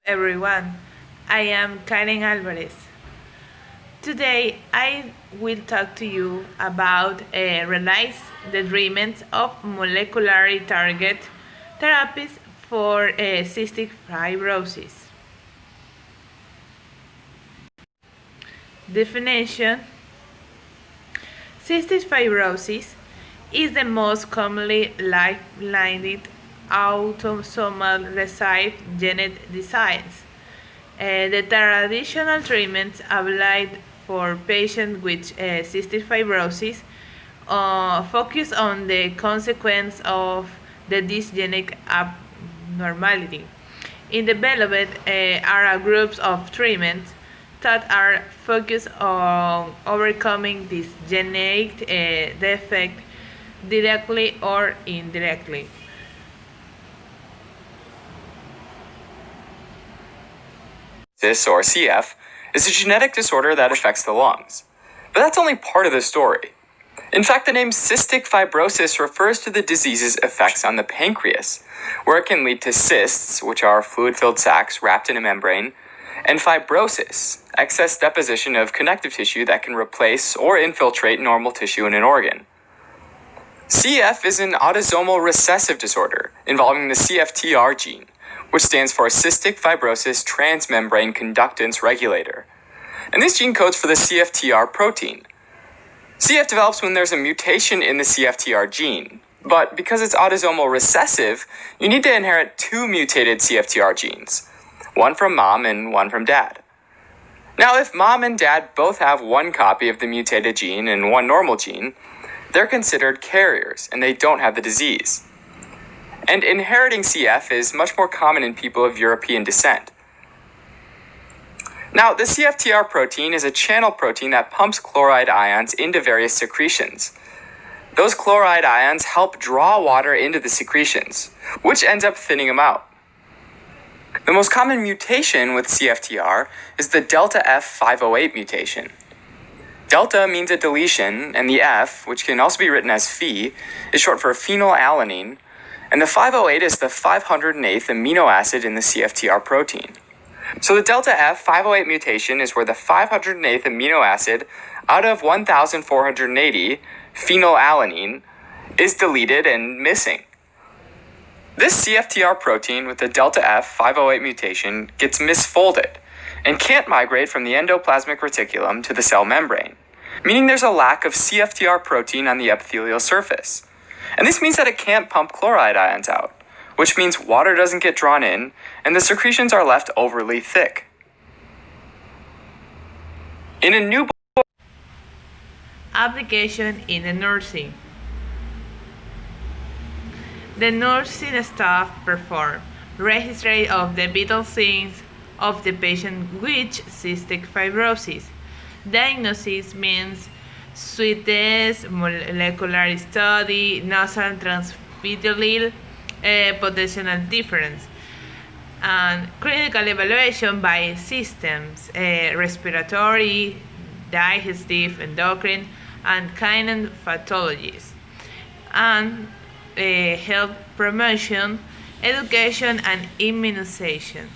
Everyone, I am Karen Alvarez. Today I will talk to you about realize the treatment of molecularly target therapies for cystic fibrosis. Definition: cystic fibrosis is the most commonly life-blinded autosomal recessive genetic disease. The traditional treatments applied for patients with cystic fibrosis focus on the consequence of the dysgenic abnormality. In development are groups of treatments that are focused on overcoming this genetic defect directly or indirectly. This, or CF, is a genetic disorder that affects the lungs. But that's only part of the story. In fact, the name cystic fibrosis refers to the disease's effects on the pancreas, where it can lead to cysts, which are fluid-filled sacs wrapped in a membrane, and fibrosis, excess deposition of connective tissue that can replace or infiltrate normal tissue in an organ. CF is an autosomal recessive disorder involving the CFTR gene, which stands for Cystic Fibrosis Transmembrane Conductance Regulator. And this gene codes for the CFTR protein. CF develops when there's a mutation in the CFTR gene, but because it's autosomal recessive, you need to inherit two mutated CFTR genes, one from mom and one from dad. Now, if mom and dad both have one copy of the mutated gene and one normal gene, they're considered carriers and they don't have the disease. And inheriting CF is much more common in people of European descent. Now, the CFTR protein is a channel protein that pumps chloride ions into various secretions. Those chloride ions help draw water into the secretions, which ends up thinning them out. The most common mutation with CFTR is the delta F508 mutation. Delta means a deletion, and the F, which can also be written as Phe, is short for phenylalanine, and the 508 is the 508th amino acid in the CFTR protein. So the delta F508 mutation is where the 508th amino acid out of 1,480, phenylalanine, is deleted and missing. This CFTR protein with the delta F508 mutation gets misfolded and can't migrate from the endoplasmic reticulum to the cell membrane, meaning there's a lack of CFTR protein on the epithelial surface. And this means that it can't pump chloride ions out, which means water doesn't get drawn in and the secretions are left overly thick. In a newborn Application in the nursing. The nursing staff perform registry of the vital signs of the patient with cystic fibrosis. Diagnosis means sweet test, molecular study, nasal transvitalial potential difference, and clinical evaluation by systems, respiratory, digestive, endocrine, and kind pathologies, and health promotion, education, and immunization.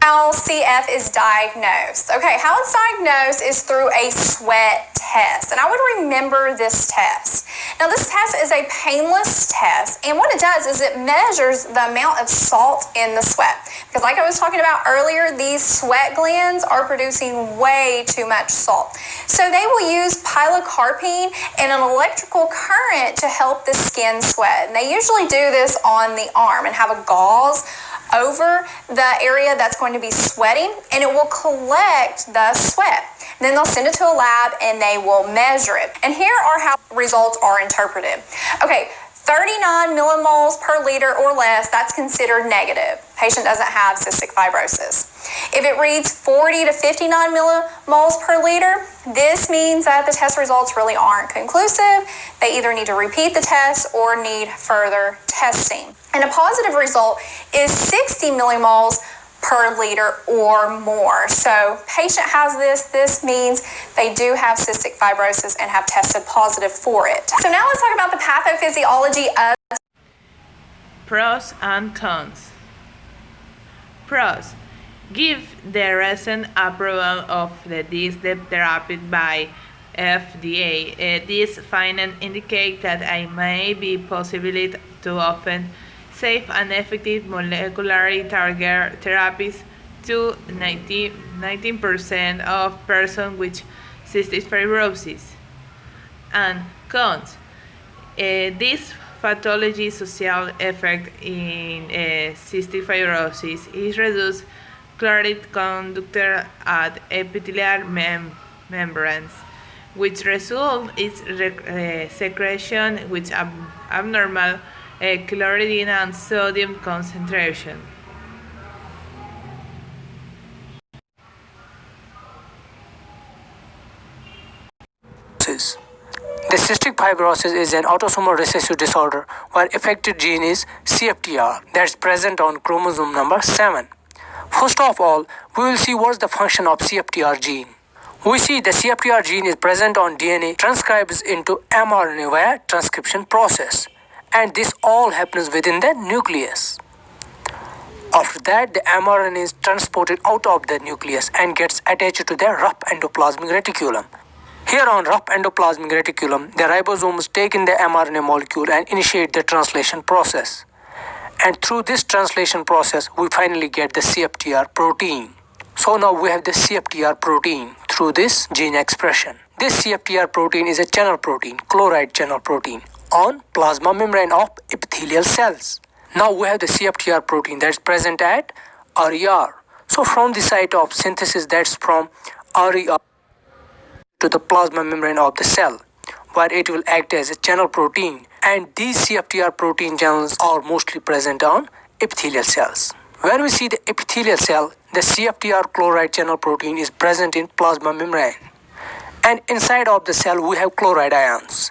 How CF is diagnosed. Okay, how it's diagnosed is through a sweat test, and I would remember this test. Now, this test is a painless test, and what it does is it measures the amount of salt in the sweat. Because like I was talking about earlier, these sweat glands are producing way too much salt. So they will use pilocarpine and an electrical current to help the skin sweat. And they usually do this on the arm and have a gauze over the area that's going to be sweating, and it will collect the sweat. Then they'll send it to a lab and they will measure it. And here are how results are interpreted. Okay, 39 millimoles per liter or less, that's considered negative. Patient doesn't have cystic fibrosis. If it reads 40 to 59 millimoles per liter, this means that the test results really aren't conclusive. They either need to repeat the test or need further testing. And a positive result is 60 millimoles per liter or more. So patient has this means they do have cystic fibrosis and have tested positive for it. So now let's talk about the pathophysiology pathophysiology of Pros and cons. Pros. Give the recent approval of this therapy by FDA. These findings indicate that it may be possible to often safe and effective molecular target therapies to 19% of persons with cystic fibrosis. And cons. This pathology social effect in cystic fibrosis is reduced chloride conduct at epithelial membranes, which result in secretion with abnormal chloride and sodium concentration. The cystic fibrosis is an autosomal recessive disorder where affected gene is CFTR that's present on chromosome number 7. First of all, we will see what's the function of CFTR gene. We see the CFTR gene is present on DNA, transcribes into mRNA via transcription process, and this all happens within the nucleus. After that, the mRNA is transported out of the nucleus and gets attached to the rough endoplasmic reticulum. Here on rough endoplasmic reticulum, the ribosomes take in the mRNA molecule and initiate the translation process. And through this translation process, we finally get the CFTR protein. So now we have the CFTR protein through this gene expression. This CFTR protein is a channel protein, chloride channel protein, on plasma membrane of epithelial cells. Now we have the CFTR protein that's present at RER. So from the site of synthesis, that's from RER to the plasma membrane of the cell, where it will act as a channel protein, and these CFTR protein channels are mostly present on epithelial cells. When we see the epithelial cell, the CFTR chloride channel protein is present in plasma membrane, and inside of the cell we have chloride ions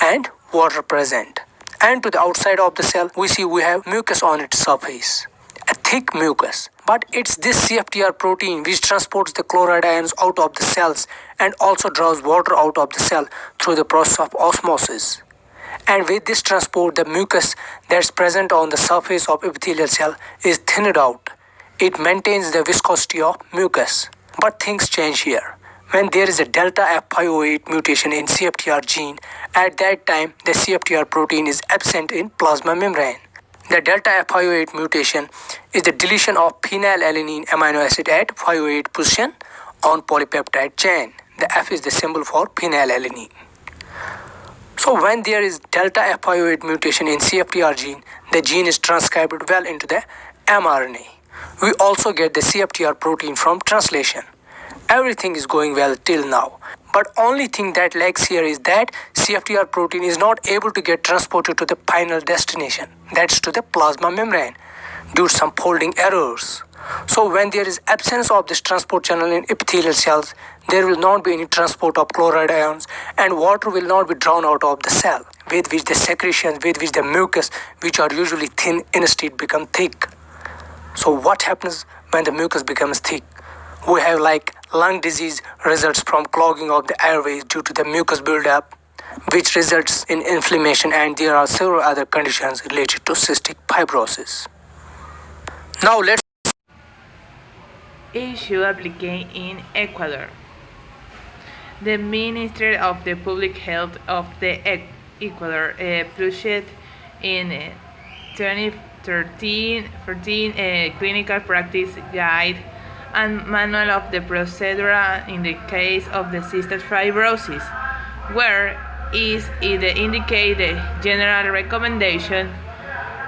and water present, and to the outside of the cell we see we have mucus on its surface, a thick mucus. But it's this CFTR protein which transports the chloride ions out of the cells and also draws water out of the cell through the process of osmosis. And with this transport, the mucus that's present on the surface of epithelial cell is thinned out. It maintains the viscosity of mucus. But things change here. When there is a delta F508 mutation in CFTR gene, at that time the CFTR protein is absent in plasma membrane. The delta F508 mutation is the deletion of phenylalanine amino acid at 508 position on polypeptide chain. The F is the symbol for phenylalanine. So when there is delta F508 mutation in CFTR gene, the gene is transcribed well into the mRNA. We also get the CFTR protein from translation. Everything is going well till now. But only thing that lacks here is that CFTR protein is not able to get transported to the final destination, that's to the plasma membrane, due to some folding errors. So when there is absence of this transport channel in epithelial cells, there will not be any transport of chloride ions and water will not be drawn out of the cell, with which the secretions, with which the mucus, which are usually thin, instead become thick. So what happens when the mucus becomes thick? We have like lung disease results from clogging of the airways due to the mucus buildup, which results in inflammation, and there are several other conditions related to cystic fibrosis. Now let's Issue applicant in Ecuador. The Ministry of the Public Health of the Ecuador published in 2013 clinical practice guide and manual of the procedure in the case of the cystic fibrosis, where it indicates the general recommendation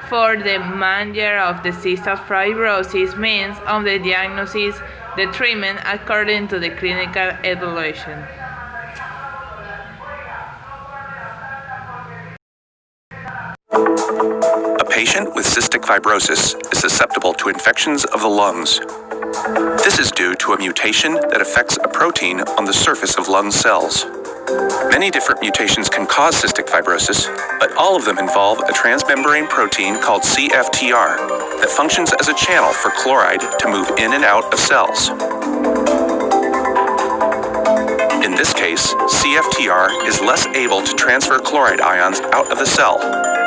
for the manager of the cystic fibrosis means of the diagnosis, the treatment according to the clinical evaluation. A patient with cystic fibrosis is susceptible to infections of the lungs. This is due to a mutation that affects a protein on the surface of lung cells. Many different mutations can cause cystic fibrosis, but all of them involve a transmembrane protein called CFTR that functions as a channel for chloride to move in and out of cells. In this case, CFTR is less able to transfer chloride ions out of the cell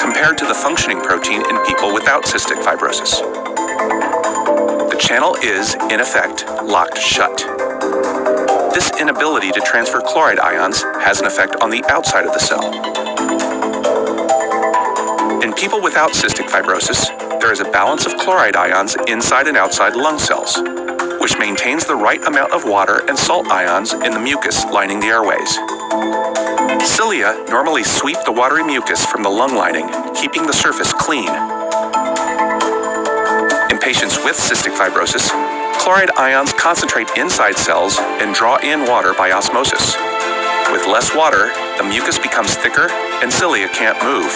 compared to the functioning protein in people without cystic fibrosis. The channel is, in effect, locked shut. This inability to transfer chloride ions has an effect on the outside of the cell. In people without cystic fibrosis, there is a balance of chloride ions inside and outside lung cells, which maintains the right amount of water and salt ions in the mucus lining the airways. Cilia normally sweep the watery mucus from the lung lining, keeping the surface clean. In patients with cystic fibrosis, chloride ions concentrate inside cells and draw in water by osmosis. With less water, the mucus becomes thicker and cilia can't move.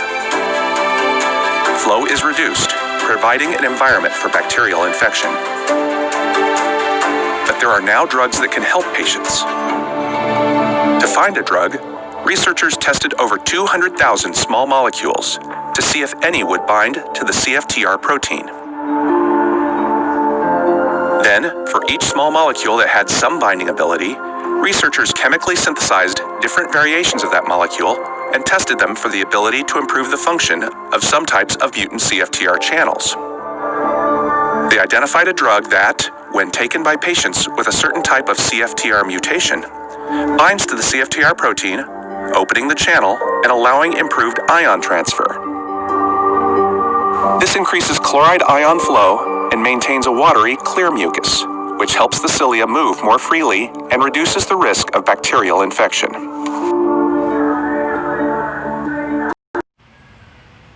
Flow is reduced, providing an environment for bacterial infection. But there are now drugs that can help patients. To find a drug, researchers tested over 200,000 small molecules to see if any would bind to the CFTR protein. Then, for each small molecule that had some binding ability, researchers chemically synthesized different variations of that molecule and tested them for the ability to improve the function of some types of mutant CFTR channels. They identified a drug that, when taken by patients with a certain type of CFTR mutation, binds to the CFTR protein, opening the channel and allowing improved ion transfer. This increases chloride ion flow and maintains a watery, clear mucus, which helps the cilia move more freely and reduces the risk of bacterial infection.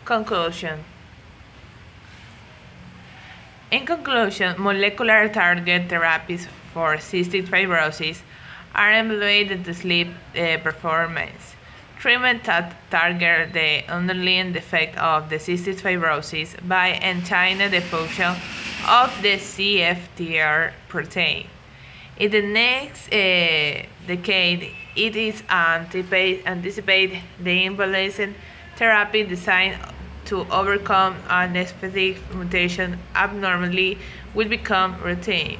Conclusion. In conclusion, molecular target therapies for cystic fibrosis are evaluated to sleep performance. Treatment that target the underlying defect of the cystic fibrosis by enhancing the function of the CFTR protein. In the next decade, it is anticipate the invalidation therapy designed to overcome a specific mutation abnormality will become routine.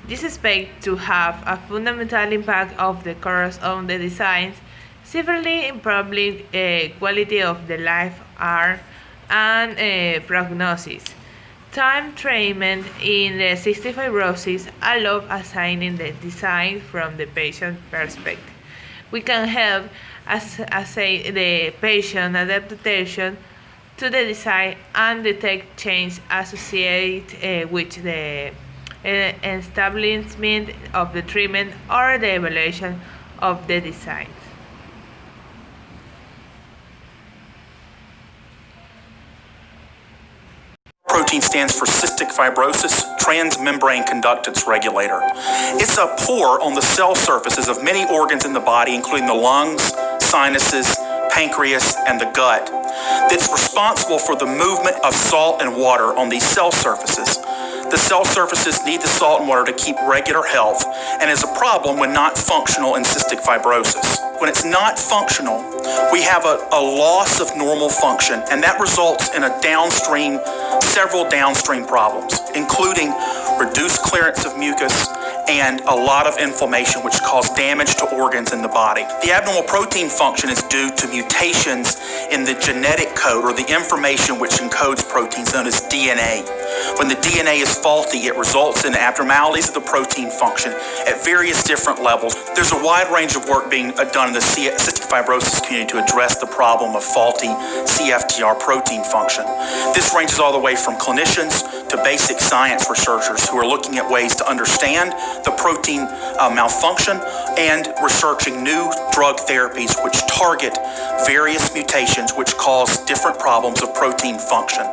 This is expected to have a fundamental impact of the course on the designs, severely improving quality of the life and prognosis. Time treatment in the cystic fibrosis allows assigning the design from the patient perspective. We can help assess the patient adaptation to the design and detect change associated with the establishment of the treatment or the evaluation of the design. Protein stands for cystic fibrosis transmembrane conductance regulator. It's a pore on the cell surfaces of many organs in the body, including the lungs, sinuses, pancreas, and the gut, that's responsible for the movement of salt and water on these cell surfaces. The cell surfaces need the salt and water to keep regular health and is a problem when not functional in cystic fibrosis. When it's not functional, we have a loss of normal function, and that results in several downstream problems, including reduced clearance of mucus and a lot of inflammation, which cause damage to organs in the body. The abnormal protein function is due to mutations in the genetic code or the information which encodes proteins known as DNA. When the DNA is faulty, it results in abnormalities of the protein function at various different levels. There's a wide range of work being done in the cystic fibrosis community to address the problem of faulty CFTR protein function. This ranges all the way from clinicians to basic science researchers who are looking at ways to understand the protein malfunction and researching new drug therapies which target various mutations which cause different problems of protein function.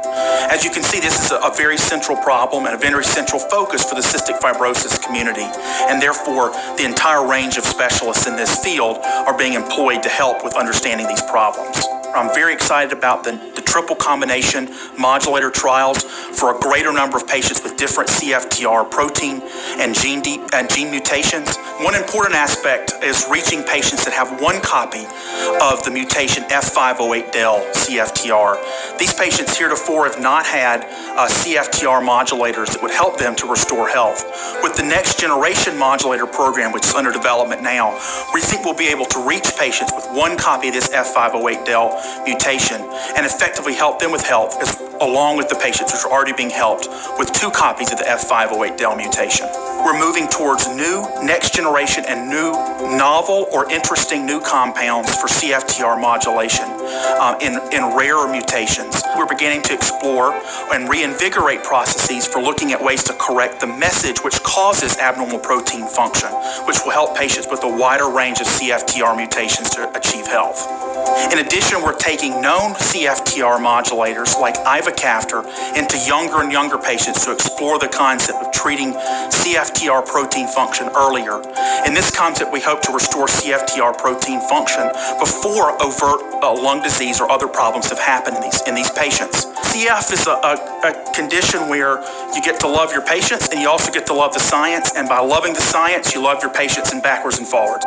As you can see, this is a very central problem and a very central focus for the cystic fibrosis community, and therefore the entire range of specialists in this field are being employed to help with understanding these problems. I'm very excited about the triple combination modulator trials for a greater number of patients with different CFTR protein and gene mutations. One important aspect is reaching patients that have one copy of the mutation F508del CFTR. These patients heretofore have not had CFTR modulators that would help them to restore health. With the next generation modulator program, which is under development now, we think we'll be able to reach patients with one copy of this F508del mutation and effectively help them with health, along with the patients which are already being helped with two copies of the F508del mutation. We're moving towards new, next generation, and new, novel or interesting new compounds for CFTR modulation in rarer mutations. We're beginning to explore and reinvigorate processes for looking at ways to correct the message which causes abnormal protein function, which will help patients with a wider range of CFTR mutations to achieve health. In addition, we're taking known CFTR modulators like ivacaftor into younger and younger patients to explore the concept of treating CFTR protein function earlier. In this concept, we hope to restore CFTR protein function before overt lung disease or other problems have happened in these patients. CF is a condition where you get to love your patients and you also get to love the science, and by loving the science, you love your patients and backwards and forwards.